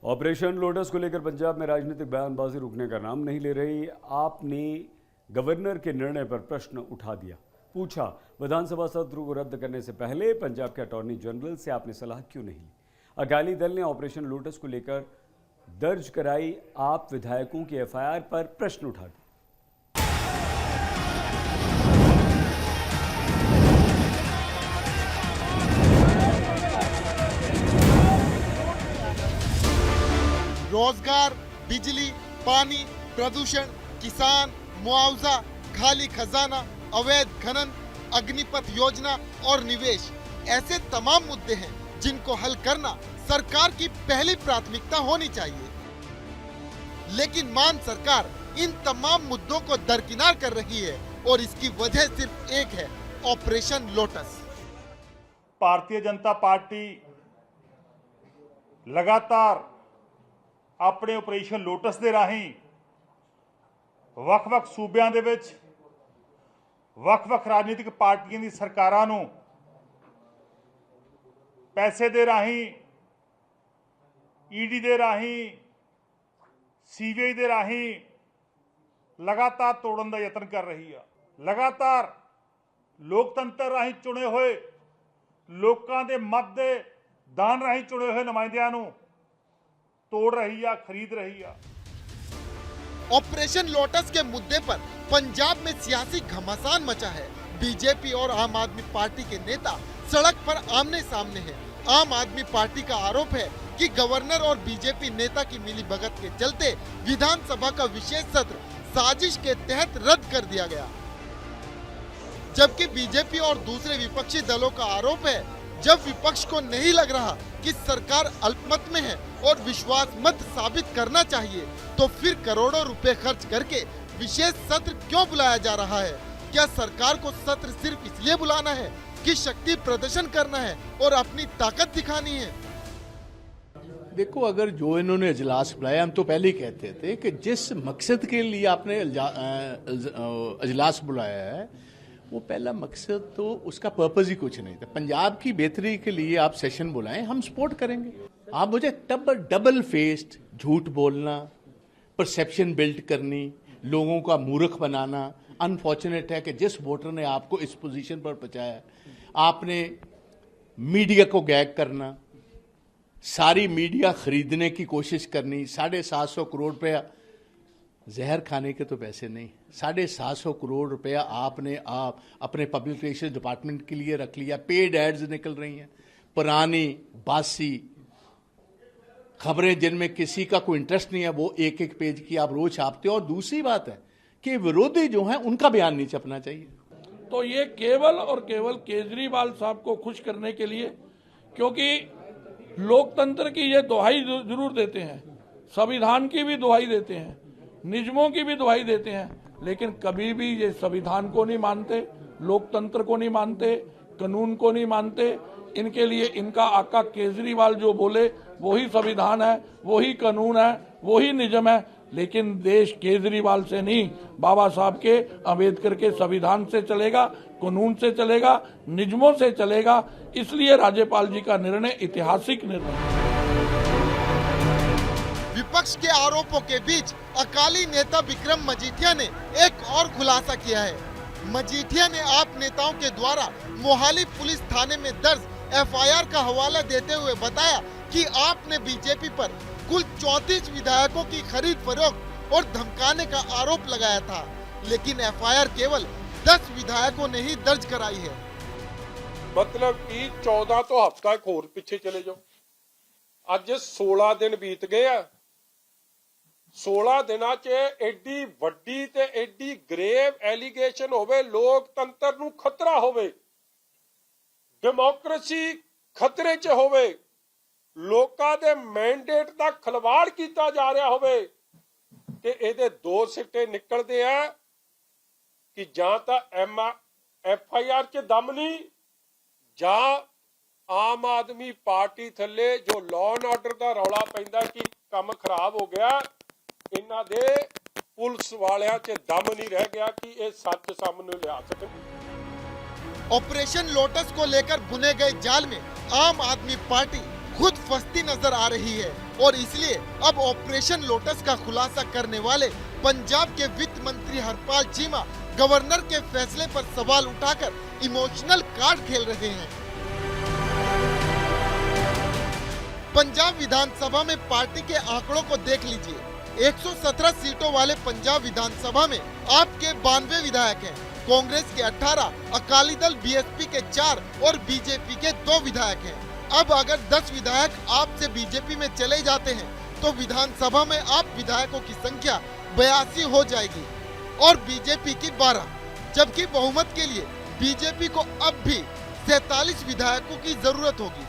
Operation lotus को लेकर पंजाब में राजनीतिक बयानबाजी रुकने का नाम नहीं ले रही। आपने गवर्नर के निर्णय पर प्रश्न उठा दिया, पूछा विधानसभा सत्र को रद्द करने से पहले पंजाब के अटॉर्नी जनरल से आपने सलाह क्यों नहीं ली। अकाली दल ने ऑपरेशन लोटस को लेकर दर्ज कराई आप विधायकों की एफआईआर पर प्रश्न उठा दिया। रोजगार, बिजली, पानी, प्रदूषण, किसान, मुआवजा, खाली खजाना, अवैध खनन, अग्निपथ योजना और निवेश ऐसे तमाम मुद्दे हैं जिनको हल करना सरकार की पहली प्राथमिकता होनी चाहिए। लेकिन मान सरकार इन तमाम मुद्दों को दरकिनार कर रही है और इसकी वजह सिर्फ एक है, operation lotus. Bharatiya Janata party लगातार अपने ऑपरेशन लोटस ਦੇ ਰਾਹੀਂ ਵੱਖ-ਵੱਖ ਸੂਬਿਆਂ ਦੇ ਵਿੱਚ ਵੱਖ-ਵੱਖ ਰਾਜਨੀਤਿਕ ਪਾਰਟੀਆਂ ਦੀ ਸਰਕਾਰਾਂ ਨੂੰ ਪੈਸੇ ਦੇ ਰਾਹੀਂ, ਈਡੀ ਦੇ ਰਾਹੀਂ, ਸੀਬੀਆਈ ਦੇ ਰਾਹੀਂ ਲਗਾਤਾਰ ਤੋੜਨ ਦਾ ਯਤਨ ਕਰ ਰਹੀ ਆ। ਲਗਾਤਾਰ ਲੋਕਤੰਤਰ ਰਾਹੀਂ ਚੁਣੇ ਹੋਏ ਲੋਕਾਂ ਦੇ ਮਤ ਦੇ ਦਾਨ ਰਾਹੀਂ ਚੁਣੇ ਹੋਏ ਨੁਮਾਇੰਦਿਆਂ ਨੂੰ तोड़ रही है, खरीद रही है। ऑपरेशन लोटस के मुद्दे पर पंजाब में सियासी घमासान मचा है। बीजेपी और आम आदमी पार्टी के नेता सड़क पर आमने सामने हैं। आम आदमी पार्टी का आरोप है कि गवर्नर और बीजेपी नेता की मिलीभगत के चलते विधानसभा का विशेष सत्र साजिश के तहत रद्द कर दिया गया, जबकि बीजेपी और दूसरे विपक्षी दलों का आरोप है जब विपक्ष को नहीं लग रहा कि सरकार अल्पमत में है और विश्वास मत साबित करना चाहिए, तो फिर करोड़ों रुपए खर्च करके विशेष सत्र क्यों बुलाया जा रहा है। क्या सरकार को सत्र सिर्फ इसलिए बुलाना है कि शक्ति प्रदर्शन करना है और अपनी ताकत दिखानी है। देखो, अगर जो इन्होंने इजलास बुलाया, हम तो पहले ही कहते थे कि जिस मकसद के लिए आपने इजलास बुलाया है वो पहला मकसद तो उसका पर्पस ही कुछ नहीं था। पंजाब की बेहतरी के लिए आप सेशन बुलाएं, हम सपोर्ट करेंगे। आप मुझे डबल फेस्ड झूठ बोलना, परसेप्शन बिल्ड करनी, लोगों का मूर्ख बनाना अनफॉर्चुनेट है कि जिस वोटर ने आपको इस पोजीशन पर पहुंचाया, आपने मीडिया को गैग करना, सारी मीडिया खरीदने की कोशिश करनी। 750 करोड़ रुपया जहर खाने के तो पैसे नहीं, 750 करोड़ रुपया आपने आप अपने पब्लिक रिलेशंस डिपार्टमेंट के लिए रख लिया। पेड एड्स निकल रही हैं, पुरानी बासी खबरें जिनमें किसी का कोई इंटरेस्ट नहीं है, वो एक एक पेज की आप रोज छापते हो। और दूसरी बात है कि विरोधी जो हैं उनका बयान नहीं छपना चाहिए। तो ये केवल और केवल केजरीवाल साहब को खुश करने के लिए, क्योंकि लोकतंत्र की ये दुहाई जरूर देते हैं, संविधान की भी दुहाई देते हैं, नियमों की भी दुहाई देते हैं, लेकिन कभी भी ये संविधान को नहीं मानते, लोकतंत्र को नहीं मानते, कानून को नहीं मानते। इनके लिए इनका आका केजरीवाल जो बोले वही संविधान है, वही कानून है, वही नियम है। लेकिन देश केजरीवाल से नहीं, बाबा साहब के, अम्बेडकर के संविधान से चलेगा, कानून से चलेगा, नियमों से चलेगा। इसलिए राज्यपाल जी का निर्णय ऐतिहासिक निर्णय है। विपक्ष के आरोपों के बीच अकाली नेता विक्रम मजीठिया ने एक और खुलासा किया है। मजीठिया ने आप नेताओं के द्वारा मोहाली पुलिस थाने में दर्ज एफआईआर का हवाला देते हुए बताया कि आपने बीजेपी पर कुल 34 विधायकों की खरीद फरोख्त और धमकाने का आरोप लगाया था, लेकिन एफआईआर केवल 10 विधायकों ने ही दर्ज कराई है। मतलब कि 14 तो हफ्ता एक होर पिछे चले जाओ, अज 16 दिन बीत गए आ। 16 दिनां च एडी वड्डी ते एडी ग्रेव एलीगेशन होवे, लोकतंत्र नूं खतरा होवे, डेमोक्रेसी खतरे च होवे, लोकां दे मैंडेट दा खलवाड़ कीता जा रहा होवे, ते इहदे दो सिੱਟੇ निकलदे आ कि जां तां एफआईआर च दम नहीं, जां आम आदमी पार्टी थल्ले जो लॉ एंड ऑर्डर दा रौला पैंदा कि काम खराब हो गया, इन्हां दे पुलिस वालियां च दम नहीं रह गया कि ये सच सामने लिया सकन। ऑपरेशन लोटस को लेकर बुने गए जाल में आम आदमी पार्टी खुद फंसती नजर आ रही है और इसलिए अब ऑपरेशन लोटस का खुलासा करने वाले पंजाब के वित्त मंत्री हरपाल चीमा गवर्नर के फैसले पर सवाल उठाकर इमोशनल कार्ड खेल रहे हैं। पंजाब विधानसभा में पार्टी के आंकड़ों को देख लीजिए। 117 सीटों वाले पंजाब विधानसभा में आप के 92 विधायक हैं, कांग्रेस के 18, अकाली दल बीएसपी के 4 और बीजेपी के 2 विधायक हैं। अब अगर 10 विधायक आप से बीजेपी में चले जाते हैं तो विधानसभा में आप विधायकों की संख्या 82 हो जाएगी और बीजेपी की 12, जबकि बहुमत के लिए बीजेपी को अब भी 47 विधायकों की जरूरत होगी।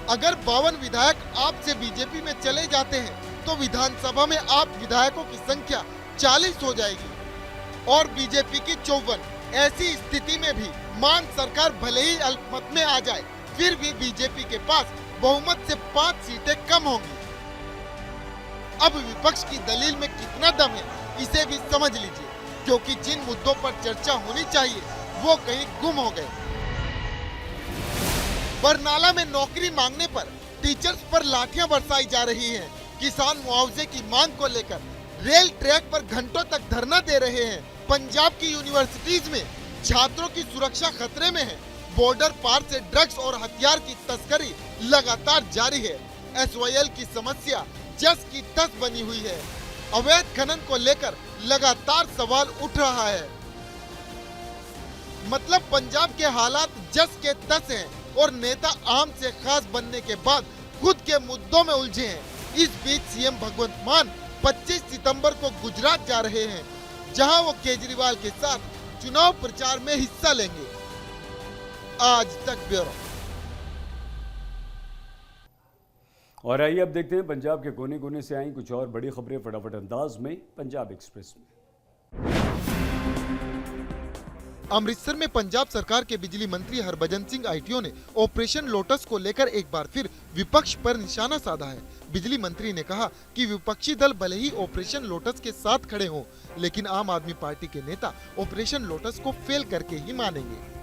अगर 52 विधायक आप से बीजेपी में चले जाते हैं तो विधानसभा में आप विधायकों की संख्या 40 हो जाएगी और बीजेपी की 54। ऐसी स्थिति में भी मान सरकार भले ही अल्पमत में आ जाए, फिर भी बीजेपी के पास बहुमत से 5 सीटें कम होंगी। अब विपक्ष की दलील में कितना दम है इसे भी समझ लीजिए, क्योंकि जिन मुद्दों पर चर्चा होनी चाहिए वो कहीं गुम हो गए। बरनाला में नौकरी मांगने पर टीचर्स पर लाठियां बरसाई जा रही हैं। किसान मुआवजे की मांग को लेकर रेल ट्रैक पर घंटों तक धरना दे रहे हैं। पंजाब की यूनिवर्सिटीज में छात्रों की सुरक्षा खतरे में है। बॉर्डर पार से ड्रग्स और हथियार की तस्करी लगातार जारी है। एसवाईएल की समस्या जस की तस बनी हुई है। अवैध खनन को लेकर लगातार सवाल उठ रहा है। मतलब पंजाब के हालात जस के तस हैं और नेता आम से खास बनने के बाद खुद के मुद्दों में उलझे हैं। इस बीच सीएम भगवंत मान 25 सितंबर को गुजरात जा रहे हैं, जहां वो केजरीवाल के साथ चुनाव प्रचार में हिस्सा लेंगे। आज तक ब्यूरो। और आइए अब देखते हैं पंजाब के कोने कोने से आई कुछ और बड़ी खबरें फटाफट अंदाज में पंजाब एक्सप्रेस में। अमृतसर में पंजाब सरकार के बिजली मंत्री हरभजन सिंह आईटीओ ने ऑपरेशन लोटस को लेकर एक बार फिर विपक्ष पर निशाना साधा है। बिजली मंत्री ने कहा कि विपक्षी दल भले ही ऑपरेशन लोटस के साथ खड़े हों, लेकिन आम आदमी पार्टी के नेता ऑपरेशन लोटस को फेल करके ही मानेंगे।